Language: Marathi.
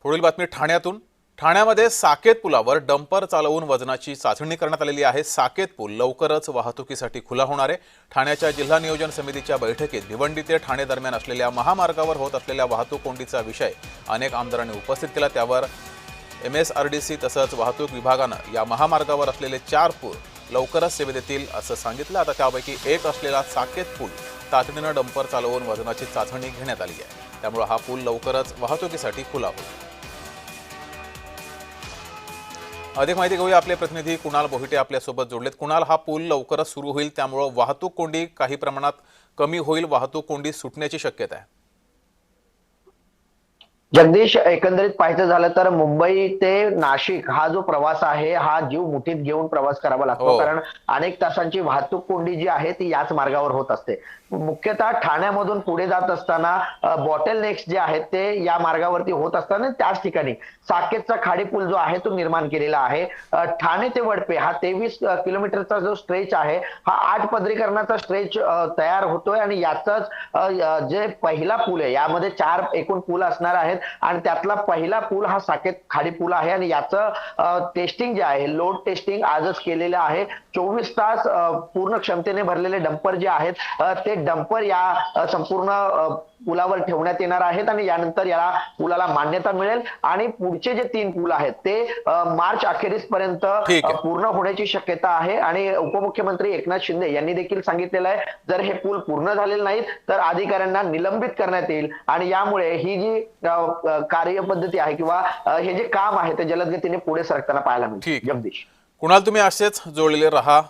पुढील बातमी ठाण्यातून। ठाण्यामध्ये साकेत पुलावर डंपर चालवून वजनाची चाचणी करण्यात आलेली आहे। साकेत पूल लवकरच वाहतुकीसाठी खुला होणार आहे। ठाण्याच्या जिल्हा नियोजन समितीच्या बैठकीत भिवंडी ते ठाणे दरम्यान असलेल्या महामार्गावर होत असलेल्या वाहतूक कोंडीचा विषय अनेक आमदारांनी उपस्थित केला। त्यावर MSRDC तसंच वाहतूक विभागानं या महामार्गावर असलेले 4 पूल लवकरच सेवेत येतील असं सांगितलं। आता त्यापैकी एक असलेला साकेत पूल तातडीनं डंपर चालवून वजनाची चाचणी घेण्यात आली आहे। त्यामुळे हा पूल लवकरच वाहतुकीसाठी खुला होईल। अधिक माहिती घेऊया, आपले प्रतिनिधी कुणाल बोहिटे आपल्यासोबत जोडलेत। कुणाल, हा पूल लवकरच सुरू होईल, त्यामुळे वाहतूक कोंडी काही प्रमाणात कमी होईल, वाहतूक कोंडी सुटण्याची शक्यता आहे। जगदीश, एकंदरीत पाहायचं झालं तर मुंबई ते नाशिक हा जो प्रवास आहे हा जीव मुठीत घेऊन प्रवास करावा लागतो, कारण अनेक तासांची वाहतूक कोंडी जी आहे ती याच मार्गावर होत असते। मुख्यतः ठाण्यामधून पुढे जात असताना बॉटल नेक्स जे आहेत ते या मार्गावरती होत असताना त्याच ठिकाणी साकेतचा खाडी पूल जो आहे तो निर्माण केलेला आहे। ठाणे ते वडपे हा 23 किलोमीटरचा जो स्ट्रेच आहे हा 8 पदरीकरणाचा स्ट्रेच तयार होतोय आणि याचाच जे पहिला पूल आहे, यामध्ये 4 एकूण पूल असणार आहेत आणि त्यातला पहिला पूल हा साकेत खाडी पूल आहे आणि याचं टेस्टिंग जे आहे, लोड टेस्टिंग आजच केलेलं आहे। 24 तास पूर्ण क्षमतेने भरलेले डंपर जे आहेत ते डंपर या संपूर्ण पुलावर ठेवण्यात येणार आहेत आणि यानंतर याला पुलाला मान्यता मिळेल आणि पुढचे जे 3 पूल आहेत ते मार्च अखेरीस पर्यंत पूर्ण होण्याची शक्यता आहे। आणि उपमुख्यमंत्री एकनाथ शिंदे यांनी देखील सांगितलेलं आहे, जर हे पूल पूर्ण झालेले नाहीत तर अधिकाऱ्यांना निलंबित करण्यात येईल आणि यामुळे ही जी कार्यपद्धती आहे किंवा हे जे काम आहे ते जलद गतीने पुढे सरकताना पाहायला मिळेल। जगदीश, कुणाल, तुम्ही असेच जोडलेले रहा।